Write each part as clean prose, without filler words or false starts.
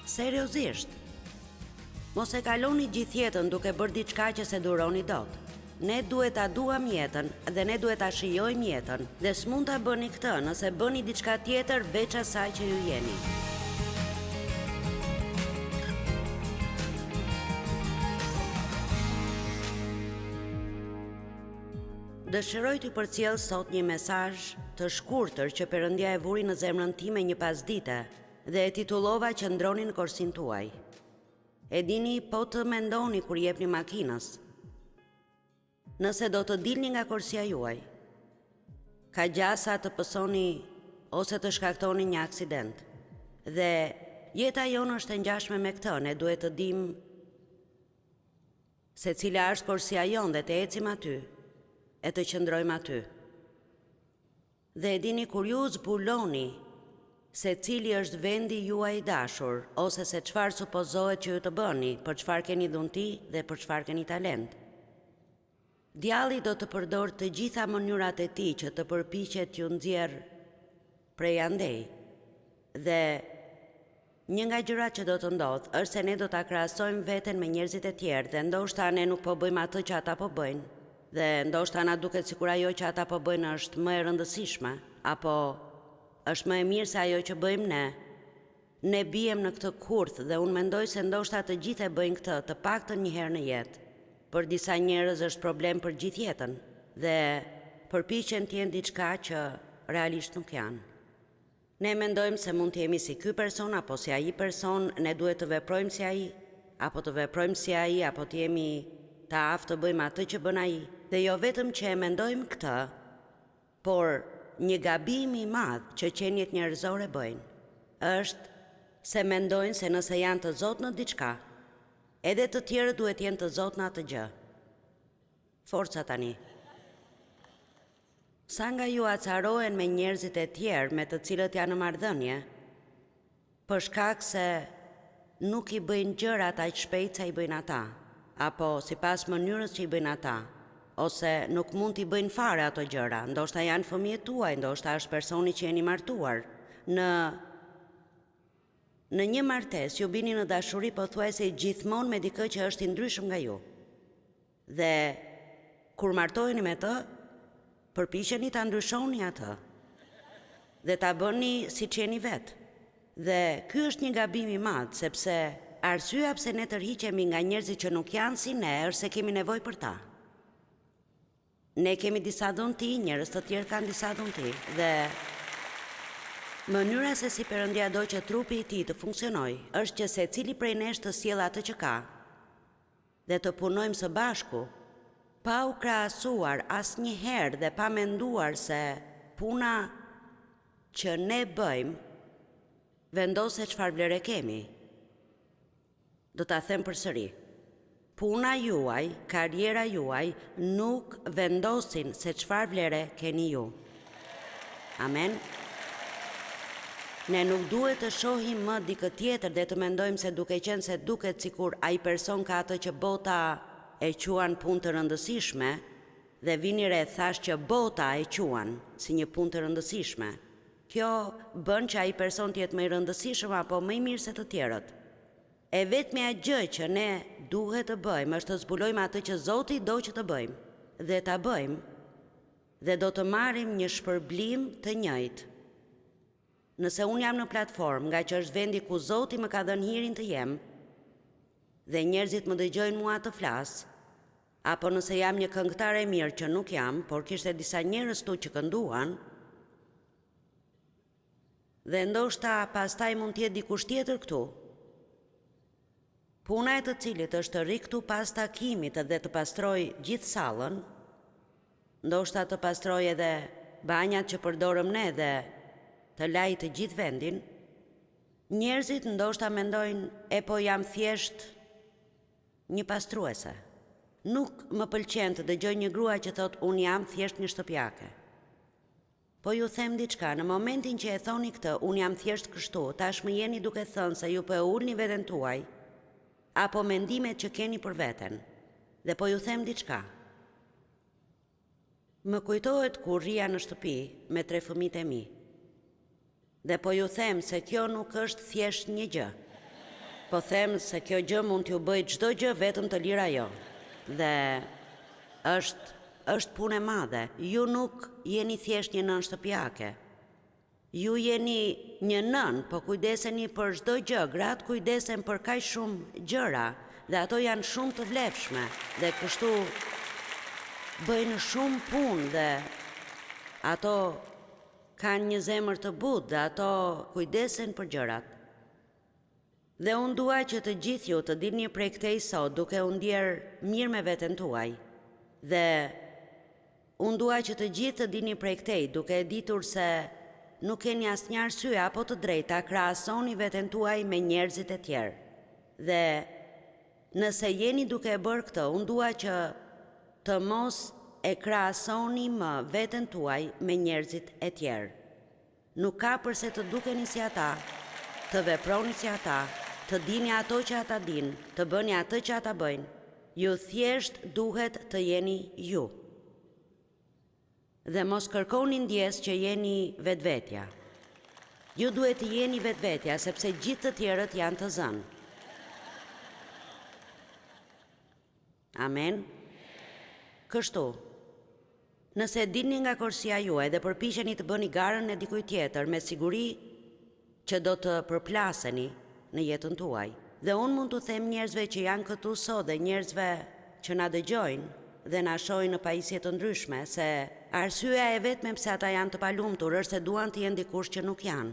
Seriozisht. Mos e kaloni gjithë jetën duke bërë diçka që se duroni dot. Ne duhet ta duam jetën dhe ne duhet ta shijojmë jetën dhe s'mund ta bëni këtë nëse bëni diçka tjetër veç asaj që ju jeni. Dëshiroj t'ju përcjell sot një mesazh të shkurtër që Perëndia e vuri në zemrën time një pasdite dhe e titullova Qëndroni në korsin tuaj. E dini, po të mendoni kur jepni makinës, nëse do të dilni nga korsia juaj, ka gjasa të pësoni ose të shkaktoni një aksident. Dhe jeta jonë është e ngjashme me këtë, ne duhet të dim se cila është korsia jonë dhe të ecim aty, e të qëndrojmë aty. Dhe e dini, kur ju zbuloni se cili është vendi juaj i dashur, ose se çfarë supozohet që ju të bëni, për çfarë keni dhunti dhe për çfarë keni talent, djalli do të përdor të gjitha mënyrat e tij që të përpiqet t'ju nxjerrë prej andej. Dhe një nga gjërat që do të ndodhë është se ne do ta krahasojmë veten me njerëzit e tjerë dhe ndoshta ne nuk po bëjmë atë që ata po bëjnë. Dhe ndoshta na duket sikur ajo që ata po bëjnë është më e rëndësishme, apo është më e mirë se ajo që bëjmë ne. Ne bijem në këtë kurth dhe unë mendoj se ndoshta të gjithë e bëjnë këtë, të paktën një herë në jetë. Për disa njerëz është problem për gjithë jetën dhe përpiqen të jenë diçka që realisht nuk janë. Ne mendojmë se mund të jemi si ky person apo si ai person, ne duhet të veprojmë si ai, apo të veprojmë si ai, apo të jemi të aftë të bëjmë atë që bën ai. Dhe jo vetëm që e mendojmë këtë, por një gabim i madh që qenjet njerëzore bëjnë është se mendojnë se nëse janë të zotë në diçka, edhe të tjerë duhet jenë të zotë në atë gjë. Forca tani. Sa nga ju acarohen me njerëzit e tjerë me të cilët janë në marrëdhënie, për shkak se nuk i bëjnë gjërat aq shpejt sa i bëjnë ata, apo sipas mënyrës që i bëjnë ata, ose nuk mund t'i bëjnë fare ato gjëra, ndoshta janë fëmijët tuaj, ndoshta është personi që jeni martuar. Në një martesë ju bini në dashuri pothuajse gjithmonë me dikë që është i ndryshëm nga ju. Dhe kur martoheni me të, përpiqeni ta ndryshoni atë dhe ta bëni siç jeni vetë. Dhe ky është një gabim i madh, sepse arsyeja pse ne tërhiqemi nga njerëzit që nuk janë si ne është se kemi nevojë për ta. Ne kemi disa dhunti, njerëz të tjerë kanë disa dhunti, dhe mënyra se si Perëndia do që trupi i tij të funksionojë është që secili prej nesh të sjellë atë që ka dhe të punojmë së bashku, pa u krahasuar asnjëherë dhe pa menduar se puna që ne bëjmë vendos se çfarë vlere kemi. Do ta them përsëri. Puna juaj, karriera juaj nuk vendosin se çfarë vlere keni ju. Amen. Ne nuk duhet të shohim më dikë tjetër dhe të mendojmë se duke qenë se duket sikur ai person ka atë që bota e quan punë të rëndësishme, dhe vini re thash që bota e quan si një punë të rëndësishme. Kjo bën që ai person të jetë më i rëndësishëm apo më i mirë se të tjerët. E vetmja gjë që ne duhet të bëjmë është të zbulojmë atë që Zoti do që të bëjmë, dhe ta bëjmë, dhe do të marrim një shpërblim të njëjtë. Nëse unë jam në platformë nga që është vendi ku Zoti më ka dhënë hirin të jem, dhe njerëzit më dëgjojnë mua të flas, apo nëse jam një këngëtar e mirë që nuk jam, por kishte disa njerëz tu që kënduan, dhe ndoshta pastaj mund të jetë dikush tjetër këtu, puna e të cilit është të ri këtu pas takimit dhe të pastroj gjithë sallën, ndoshta të pastroj edhe banjat që përdorëm ne dhe të laj të gjithë vendin, njerëzit ndoshta mendojnë, e po jam thjesht një pastruese. Nuk më pëlqen të dëgjoj një grua që thot unë jam thjesht një shtëpiake. Po ju them diçka, në momentin që e thoni këtë, unë jam thjesht kështu, tashmë jeni duke thënë se ju po e ulni veten tuaj, apo mendimet që keni për veten. Dhe po ju them diçka. Më kujtohet kur rria në shtëpi me 3 fëmijët e mi. Dhe po ju them se kjo nuk është thjesht një gjë. Po them se kjo gjë mund t'ju bëj çdo gjë vetëm të lira jo. Dhe është punë e madhe. Ju nuk jeni thjesht një nën shtëpiake. Ju jeni një nën, po kujdeseni për çdo gjë, gratë kujdesen për kaq shumë gjëra, dhe ato janë shumë të vlefshme, dhe kështu bëjnë shumë punë, dhe ato kanë një zemër të butë, dhe ato kujdesen për gjërat. Dhe unë dua që të gjithë ju të dilni prej këtej sot duke u ndjerë mirë me veten tuaj. Dhe unë dua që të gjithë të dilni prej këtej duke e ditur se nuk keni asnjë arsye apo të drejtë ta krahasoni veten tuaj me njerëzit e tjerë. Dhe nëse jeni duke e bërë këtë, unë dua që të mos e krahasoni më veten tuaj me njerëzit e tjerë. Nuk ka përse të dukeni si ata, të veproni si ata, të dini ato që ata dinë, të bëni atë që ata bëjnë. Ju thjesht duhet të jeni ju. Dhe mos kërkoni ndjes që jeni vetvetja. Ju duhet të jeni vetvetja, sepse gjithë të tjerët janë të zënë. Amen? Kështu, nëse dilni nga korsia juaj dhe përpiqeni të bëni garën e dikujt tjetër, me siguri që do të përplaseni në jetën tuaj. Dhe unë mund të them njerëzve që janë këtu sot dhe njerëzve që na dëgjojnë dhe na shohin në pajisje të ndryshme, se arsyeja e vetme pse ata janë të palumtur është se duan të jenë dikush që nuk janë.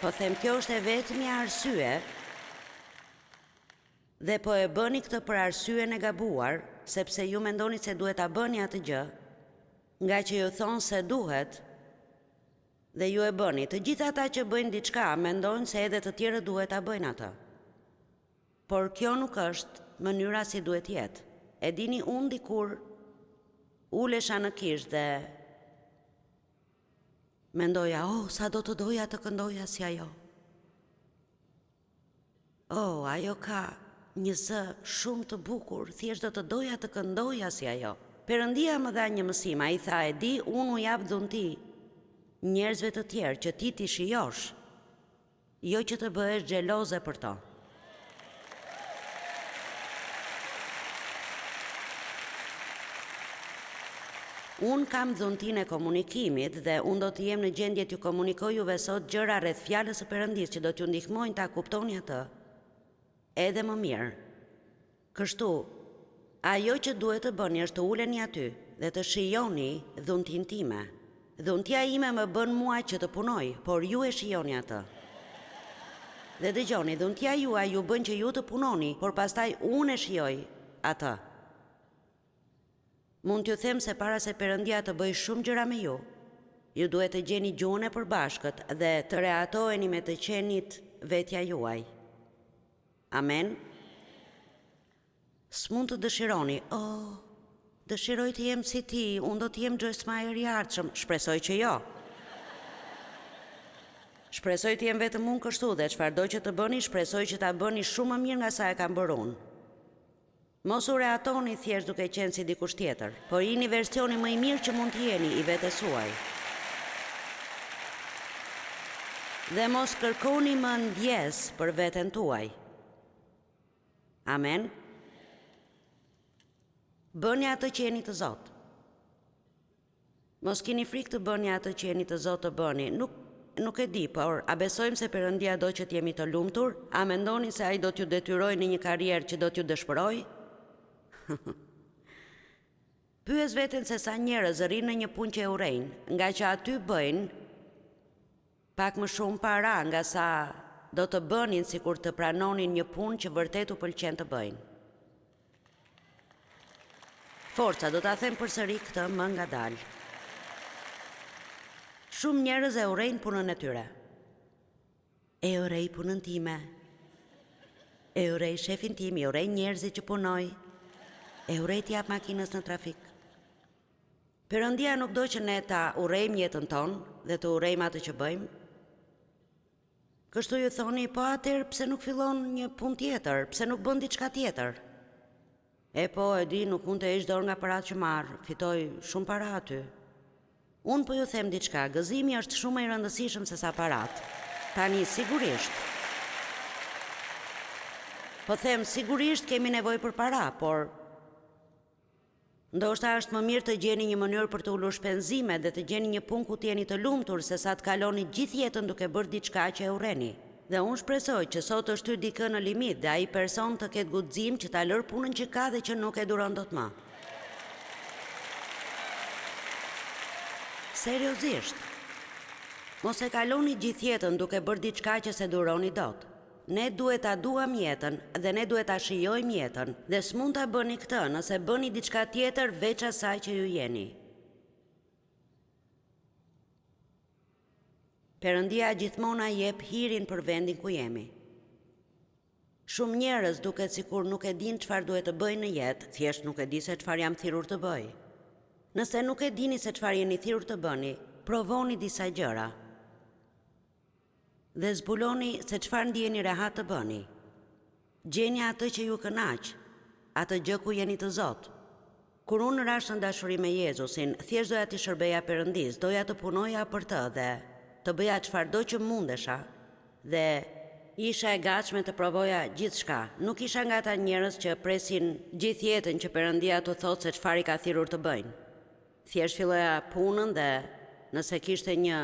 Po them, kjo është e vetmja arsye, dhe po e bëni këtë për arsyen e gabuar, sepse ju mendoni se duhet ta bëni atë gjë, nga që ju thonë se duhet, dhe ju e bëni. Të gjithë ata që bëjnë diçka mendojnë se edhe të tjerët duhet ta bëjnë atë. Por kjo nuk është mënyra si duhet jetë. E dini, unë dikur ulesha në kish dhe mendoja, sa do të doja të këndoja si ajo. Ajo ka një zë shumë të bukur, thjesht do të doja të këndoja si ajo. Perëndia më dha një mësim, ai tha, e di, unë u jap dhunti njerëzve të tjerë që ti t'i shijosh, jo që të bëhesh xheloze për to. Unë kam dhuntin e komunikimit dhe unë do të jem në gjendje t'ju komunikoj juve sot gjëra rreth fjalës së Perëndis që do t'ju ndihmojnë ta kuptoni atë edhe më mirë. Kështu, ajo që duhet të bëni është të uleni aty dhe të shijoni dhuntin time. Dhuntia ime më bën mua që të punoj, por ju e shijoni atë. Dhe dëgjoni, dhuntia juaj ju bën që ju të punoni, por pastaj unë e shijoj atë. Mund t'ju them se para se Perëndia të bëj shumë gjëra me ju, ju duhet të gjeni gjuhën e përbashkët dhe të reatoheni me të qenit vetja juaj. Amen? S'mund të dëshironi, dëshiroj të jem si ti, unë do të jem Joyce Meyer i ardhshëm, shpresoj që jo. Shpresoj të jem vetëm unë kështu dhe çfarëdo që të bëni, shpresoj që ta bëni shumë më mirë nga sa e kam bërë unë. Mos u reatoni thjesht duke qenë si dikush tjetër, por jini versioni më i mirë që mund të jeni i vetes suaj. Dhe mos kërkoni më ndjes për veten tuaj. Amen? Bëni atë që jeni të Zot. Mos keni frikë të bëni atë që jeni të Zot të bëni. Nuk e di, por a besojmë se Perëndia do që t'jemi të lumtur? A mendoni se ai do t'ju detyrojë në një karrierë që do t'ju dëshpërojë? Pyes veten se sa njerëz rrinë në një punë që e urrejnë, nga që aty bëjnë pak më shumë para nga sa do të bënin sikur të pranonin një punë që vërtet u pëlqen të bëjnë. Forca, do ta them përsëri këtë më ngadalë. Shumë njerëz e urrejnë punën e tyre. E urrej punën time. E urrej shefin tim, e urrej njerëzit që punoj. E urrej t'jap makinës në trafik. Perëndia nuk do që ne ta urrejmë jetën tonë dhe të urrejmë atë që bëjmë. Kështu ju thoni, po atëherë pse nuk fillon një punë tjetër, pse nuk bën diçka tjetër? E di, nuk mund të heq dorë nga paratë që marr, fitoj shumë para aty. Unë po ju them diçka, gëzimi është shumë më i rëndësishëm se sa parat. Tani, sigurisht. Po them, sigurisht kemi nevojë për para, por ndoshta është më mirë të gjeni një mënyrë për të ulur shpenzime dhe të gjeni një punë ku të jeni të lumtur se sa të kaloni gjithë jetën duke bërë diçka që e urreni. Dhe unë shpresoj që sot është hyrë dikë në limit dhe ai person të ketë guxim që ta lërë punën që ka dhe që nuk e duron dot më. Seriozisht. Mos e kaloni gjithë jetën duke bërë diçka që se duroni dot. Ne duhet ta duam jetën dhe ne duhet ta shijojmë jetën dhe s'mund ta bëni këtë nëse bëni diçka tjetër veç asaj që ju jeni. Perëndia gjithmonë jep hirin për vendin ku jemi. Shumë njerëz duket sikur nuk e dinë çfarë duhet të bëjnë në jetë, thjesht nuk e di se çfarë jam thirrur të bëj. Nëse nuk e dini se çfarë jeni thirrur të bëni, provoni disa gjëra. Dhe zbuloni se çfarë ndjeni rehat të bëni. Gjeni atë që ju kënaq, atë gjë ku jeni të Zot. Kur unë rash në dashuri me Jezusin, thjesht doja të shërbeja Perëndis, doja të punoja për të dhe të bëja çfarëdo që mundesha dhe isha e gatshme të provoja gjithçka. Nuk isha nga ata njerëz që presin gjithë jetën që Perëndia të thotë se çfarë i ka thirrur të bëjnë. Thjesht filloja punën dhe nëse kishte një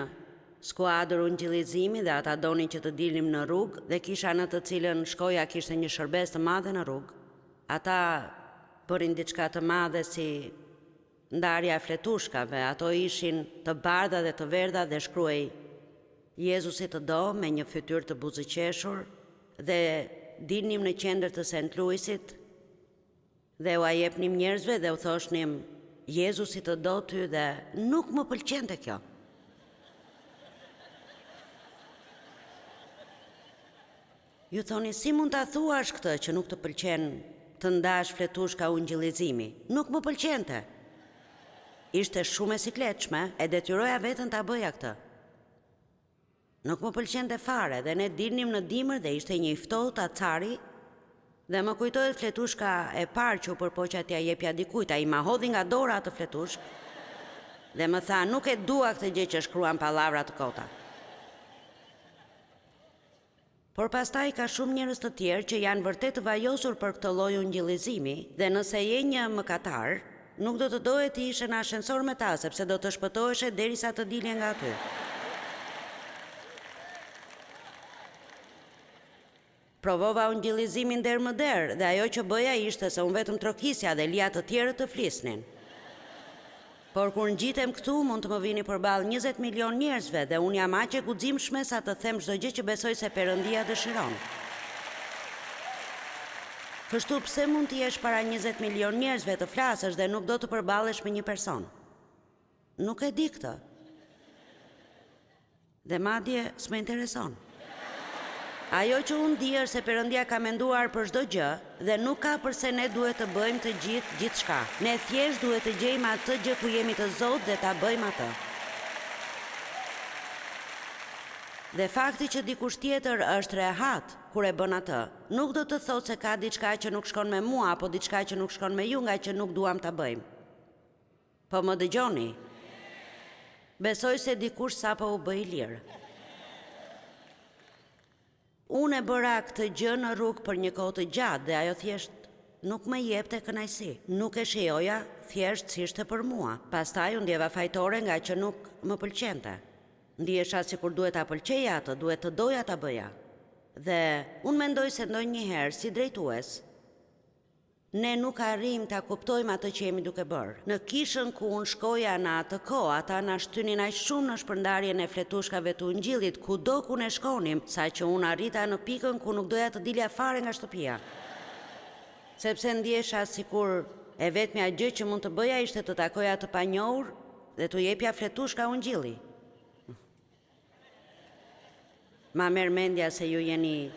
skuadër ungjillizimi dhe ata donin që të dilnim në rrugë dhe kisha në të cilën shkoja kishte një shërbes të madhe në rrugë. Ata bërin diçka të madhe si ndarja e fletushkave, ato ishin të bardha dhe të verdha dhe shkruaj Jezusi të do me një fytyrë të buzëqeshur dhe dilnim në qendër të St. Louisit dhe u ajepnim njerëzve dhe u thoshnim Jezusi të do ty dhe nuk më pëlqente kjo. Ju thoni, si mund ta thuash këtë që nuk të pëlqen të ndash fletushka ungjillizimi? Nuk më pëlqente. Ishte shumë e sikletshme, e detyroja veten ta bëja këtë. Nuk më pëlqente fare dhe ne dilnim në dimër dhe ishte një i ftohtë acari dhe më kujtohet fletushka e parë që u përpoqja t'ja jepja dikujt, ai ma hodhi nga dora atë fletushkë dhe më tha, nuk e dua këtë gjë që shkruan pallavra të kota. Por pastaj ka shumë njerëz të tjerë që janë vërtet të vajosur për këtë lloj ungjillizimi dhe nëse je një mëkatar, nuk do të doje të ishe në ashensor me ta sepse do të shpëtoheshe derisa të dilje nga aty. Provova ungjillizimin der më der dhe ajo që bëja ishte se unë vetëm trokisja dhe lija të tjerët të flisnin. Por kur ngjitem këtu mund të më vini përballë 20 milion njerëzve dhe unë jam aq e guximshme sa të them çdo gjë që besoj se Perëndia dëshiron. Kështu pse mund të jesh para 20 milion njerëzve të flasësh dhe nuk do të përballesh me një person? Nuk e di këtë. Dhe madje s'më intereson. Ajo që unë di është se Perëndia ka menduar për çdo gjë dhe nuk ka përse ne duhet të bëjmë të gjithçka. Ne thjesht duhet të gjejmë atë gjë ku jemi të Zot dhe ta bëjmë atë. Dhe fakti që dikush tjetër është rehat kur e bën atë, nuk do të thotë se ka diçka që nuk shkon me mua apo diçka që nuk shkon me ju nga që nuk duam ta bëjmë. Po më dëgjoni. Besoj se dikush sapo u bë i lirë. Unë e bëra këtë gjë në rrugë për një kohë të gjatë dhe ajo thjesht nuk më jepte kënaqësi. Nuk e shijoja, thjesht si ishte për mua. Pastaj u ndjeva fajtore nga që nuk më pëlqente. Ndihesha sikur duhet ta pëlqeja atë, duhet të doja ta bëja. Dhe unë mendoj se ndonjëherë si drejtues ne nuk arrim ta kuptojmë atë që jemi duke bërë. Në kishën ku unë shkoja në atë kohë, ata na shtynin aq shumë në shpërndarjen e fletushkave të ungjillit kudo ku ne shkonim, saqë unë arrita në pikën ku nuk doja të dilja fare nga shtëpia. Sepse ndjesha sikur e vetmja gjë që mund të bëja ishte të takoja të panjohur dhe t'u jepja fletushka ungjilli. Ma merr mendja se ju jeni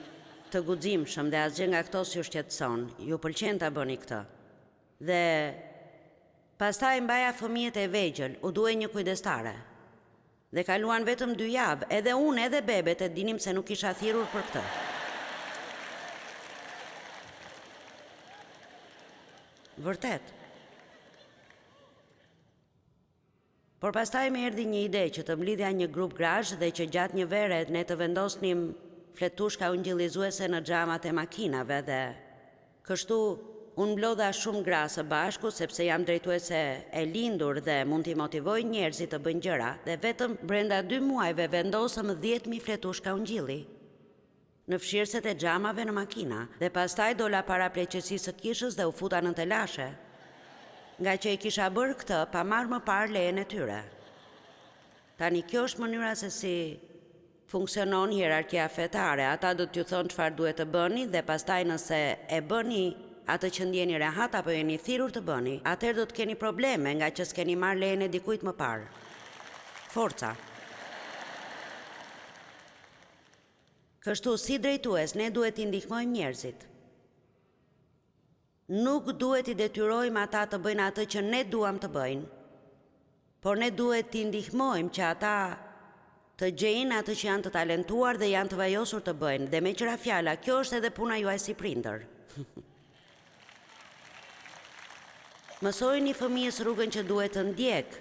të guximshëm dhe asgjë nga këto s'ju shqetëson, ju pëlqen ta bëni këtë. Dhe pastaj mbaja fëmijët e vegjël, u duhej një kujdestare. Dhe kaluan vetëm 2 javë, edhe unë edhe bebet e dinim se nuk isha thirrur për këtë. Vërtet. Por pastaj më erdhi një ide që të mblidhja një grup grash dhe që gjatë një vere ne të vendosnim fletushka ungjillizuese në xhamat e makinave dhe kështu unë mblodha shumë gra së bashku sepse jam drejtuese e lindur dhe mund t'i motivoj njerëzit të bëjnë gjëra dhe vetëm brenda 2 muajve vendosëm 10.000 fletushka ungjilli në fshirëset e xhamave në makina dhe pastaj dola para pleqësisë së kishës dhe u futa në telashe, nga që i kisha bërë këtë pa marrë më parë lejen e tyre. Tani kjo është mënyra se si funksionon hierarkia fetare, ata do t'ju thonë çfarë duhet të bëni dhe pastaj nëse e bëni atë që ndjeni rehat apo jeni thirrur të bëni, atëherë do të keni probleme nga që s'keni marrë lejen e dikujt më parë. Forca. Kështu si drejtues ne duhet t'i ndihmojmë njerëzit. Nuk duhet i detyrojmë ata të bëjnë atë që ne duam të bëjnë, por ne duhet t'i ndihmojmë që ata të gjejnë atë që janë të talentuar dhe janë të vajosur të bëjnë, dhe me qëra fjala, kjo është edhe puna juaj si prindër. Mësojeni fëmijës rrugën që duhet të ndjek,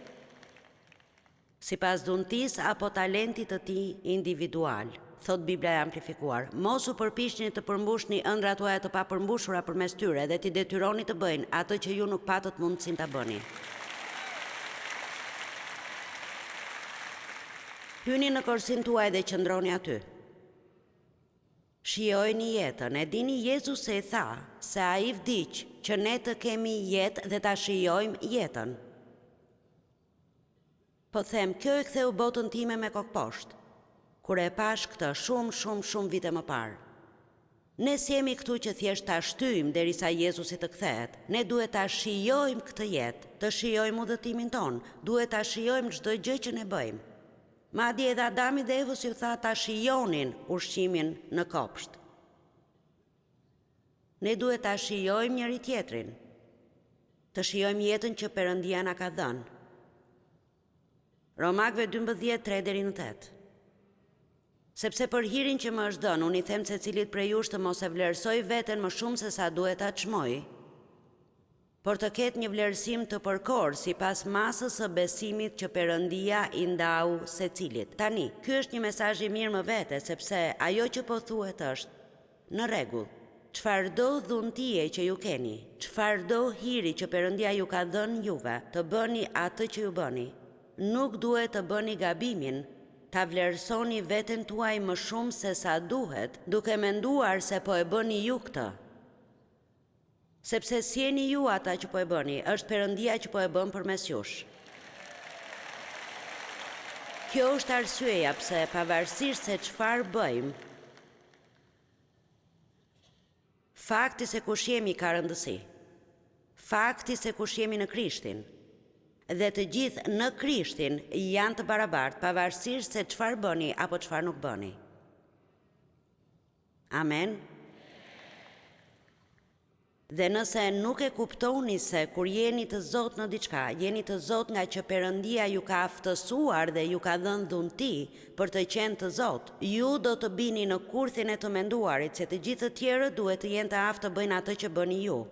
sipas dhuntisë apo talentit të tij individual. Thot Bibla e amplifikuar, mos u përpiqni të përmbushni ëndrat tuaja të papërmbushura përmes tyre dhe t'i detyroni të bëjnë atë që ju nuk patët mundësinë ta bëni. Hyni në korsin tuaj dhe qëndroni aty. Shijojni jetën, e dini Jezus e tha se ai vdiq që ne të kemi jetë dhe ta shijojmë jetën. Po them, kjo e ktheu botën time me kokposht, kur e pash këtë shumë vite më parë. Ne s'jemi këtu që thjesht ta shtyjmë derisa Jezusi të kthehet. Ne duhet ta shijojmë këtë jetë, të shijojmë udhëtimin ton, duhet ta shijojmë çdo gjë që ne bëjmë. Madje edhe Adami dhe Evës ju tha ta shijonin ushqimin në kopsht. Ne duhet ta shijojmë njëri tjetrin, të shijojmë jetën që Perëndia na ka dhënë. Romakëve 12:3-8. Sepse për hirin që më është dhënë, unë i them secilit prej jush të mos e vlerësoj veten më shumë se sa duhet ta çmoj, por të ketë një vlerësim të përkor sipas masës së besimit që Perëndia i ndau secilit. Tani, ky është një mesazh i mirë më vete, sepse ajo që po thuhet është në rregull. Çfarëdo dhuntie që ju keni, çfarëdo hiri që Perëndia ju ka dhënë juve, të bëni atë që ju bëni. Nuk duhet të bëni gabimin ta vlerësoni veten tuaj më shumë se sa duhet, duke menduar se po e bëni ju këtë. Sepse si jeni ju ata që po e bëni, është Perëndia që po e bën përmes jush. Kjo është arsyeja pse pavarësisht se çfarë bëjmë, fakti se kush jemi ka rëndësi. Fakti se kush jemi në Krishtin. Dhe të gjithë në Krishtin janë të barabartë, pavarësisht se çfarë bëni apo çfarë nuk bëni. Amen. Dhe nëse nuk e kuptoni se kur jeni të zot në diçka, jeni të zot nga që Perëndia ju ka aftësuar dhe ju ka dhënë dhunti për të qenë të zot, ju do të bini në kurthin e të menduarit se të gjithë të tjerët duhet të jenë të aftë të bëjnë atë që bëni ju.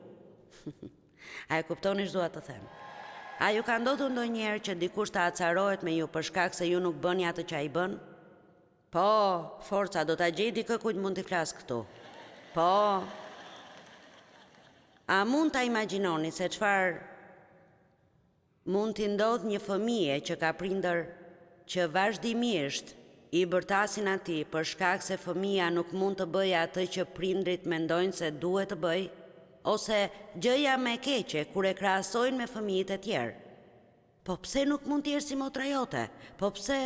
A e kuptoni ç'dua të them? A ju ka ndodhur ndonjëherë që dikush të acarohet me ju për shkak se ju nuk bëni atë që ai bën? Po, forca, do ta gjej dikë kujt mund t'i flas këtu. Po. A mund ta imagjinoni se çfarë mund t'i ndodh një fëmije që ka prindër që vazhdimisht i bërtasin atij për shkak se fëmia nuk mund të bëjë atë që prindrit mendojnë se duhet të bëjë? Ose gjëja më e keqe kur e krahasojnë me fëmijët e tjerë. Po pse nuk mund të jesh si motra jote? Po pse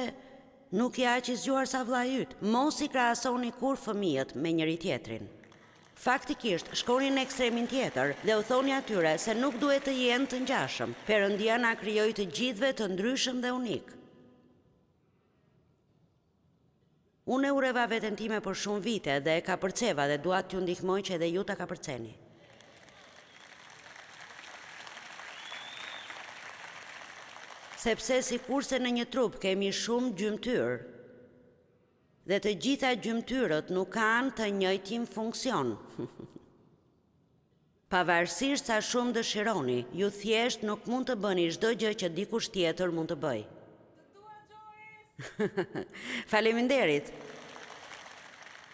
nuk je aq i zgjuar sa vllai yt? Mos i krahasoni kur fëmijët me njëri tjetrin. Faktikisht, shkoni në ekstremin tjetër dhe u thoni atyre se nuk duhet të jenë të ngjashëm. Perëndia na krijoi të gjithëve të ndryshëm dhe unik. Unë e ureva veten time për shumë vite dhe e kapërceva dhe dua t'ju ndihmoj që edhe ju ta kapërceni. Sepse sikurse në një trup kemi shumë gjymtyr, dhe të gjitha gjymtyrët nuk kanë të njëjtin funksion. Pavarësisht sa shumë dëshironi, ju thjesht nuk mund të bëni çdo gjë që dikush tjetër mund të bëjë. Faleminderit.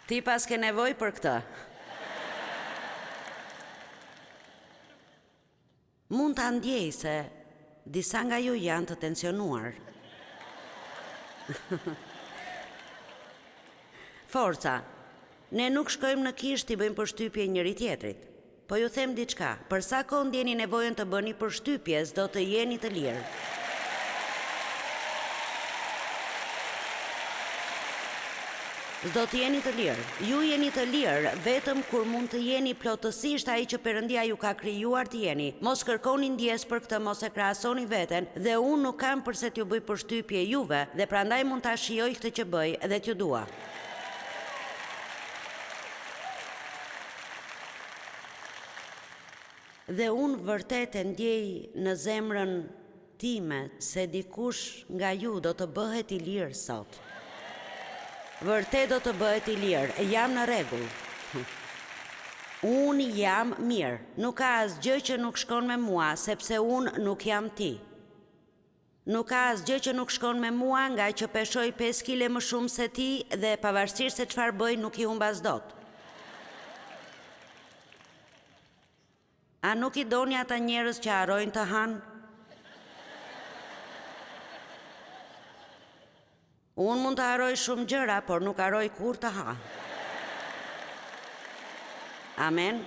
Ti pas ke nevoj për këtë. Mund të ndjej se disa nga ju janë të tensionuar. Forca, ne nuk shkojmë në kishë t'i bëjmë përshtypje njëri tjetrit. Po ju them diçka, për sa kohë ndjeni nevojën të bëni përshtypje, s'do të jeni të lirë. S'do të jeni të lirë. Ju jeni të lirë vetëm kur mund të jeni plotësisht ai që Perëndia ju ka krijuar të jeni. Mos kërkoni ndjes për këtë, mos e krahasoni veten, dhe unë nuk kam përse t'ju bëj përshtypje juve, dhe prandaj mund ta shijoj këtë që bëj dhe t'ju dua. Dhe unë vërtet e ndjej në zemrën time se dikush nga ju do të bëhet i lirë sot. Vërtet do të bëhet i lirë, jam në rregull. Unë jam mirë, nuk ka asgjë që nuk shkon me mua, sepse unë nuk jam ti. Nuk ka asgjë që nuk shkon me mua nga që peshoj 5 kg më shumë se ti dhe pavarësisht se çfarë bëj nuk i humbas dot. A nuk i doni ata njerëz që harrojnë të hanë? Unë mund të harroj shumë gjëra, por nuk harroj kur të ha. Amen.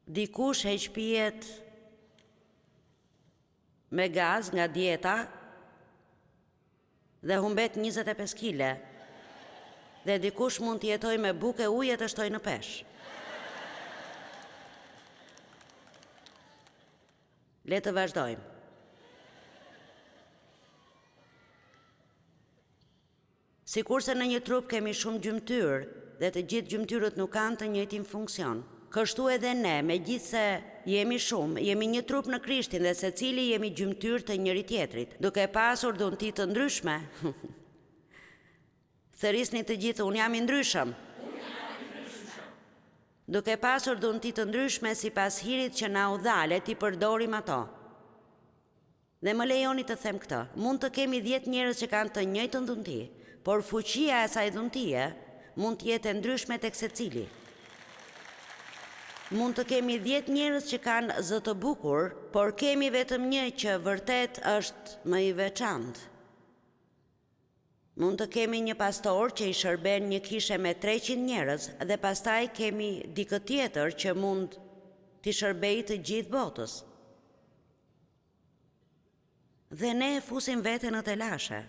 Dikush heq pijet me gaz nga dieta dhe humbet 25 kg. Dhe dikush mund të jetoj me bukë e ujë të shtoj në peshë. Le të vazhdojmë. Sikurse në një trup kemi shumë gjymtyrë dhe të gjithë gjymtyrët nuk kanë të njëjtin funksion, kështu edhe ne, megjithse jemi shumë, jemi një trup në Krishtin dhe secili jemi gjymtyrë të njëri tjetrit, duke pasur dhunti të ndryshme. Thërisni të gjithë, unë jam i ndryshëm. Duke pasur dhunti të ndryshme sipas hirit që na u dhalet, i përdorim ato. Dhe më lejoni të them këtë, mund të kemi 10 njerëz që kanë të njëjtën dhunti, por fuqia e asaj dhuntie mund të jetë e ndryshme tek secili. Mund të kemi 10 njerëz që kanë zë të bukur, por kemi vetëm një që vërtet është më i veçantë. Mund të kemi një pastor që i shërben një kishe me 300 njerëz dhe pastaj kemi dikë tjetër që mund t'i shërbej të gjithë botës. Dhe ne e fusim vete në telashe.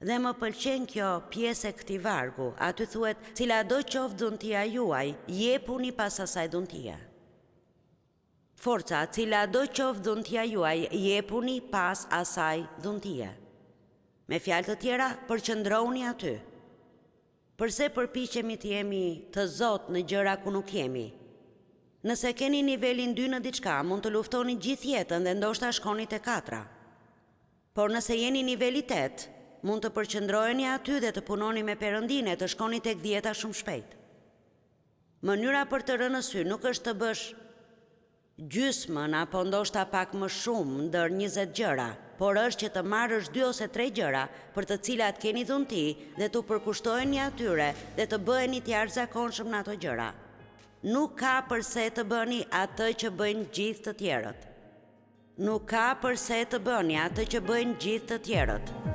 Dhe më pëlqen kjo pjesë e këtij vargu, aty thuhet, cila do qoftë dhuntia juaj, jepuni pas asaj dhuntie. Forca, cila do qoftë dhuntia juaj, jepuni pas asaj dhuntie. Me fjalë të tjera, përqëndroni aty. Përse përpiqemi të jemi të zotë në gjëra ku nuk jemi? Nëse keni nivelin 2 në diçka, mund të luftoni gjithë jetën dhe ndoshta shkoni te 4. Por nëse jeni niveli 8, mund të përqëndroheni aty dhe të punoni me Perëndinë, të shkoni tek 10 shumë shpejt. Mënyra për të rënë në sy nuk është të bësh gjysmën apo ndoshta pak më shumë ndër 20 gjëra, por është që të marrësh 2 ose 3 gjëra për të cilat keni dhunti dhe të përkushtoheni atyre dhe të bëheni të jashtëzakonshëm në ato gjëra. Nuk ka përse të bëni atë që bëjnë gjithë të tjerët. Nuk ka përse të bëni atë që bëjnë gjithë të tjerët.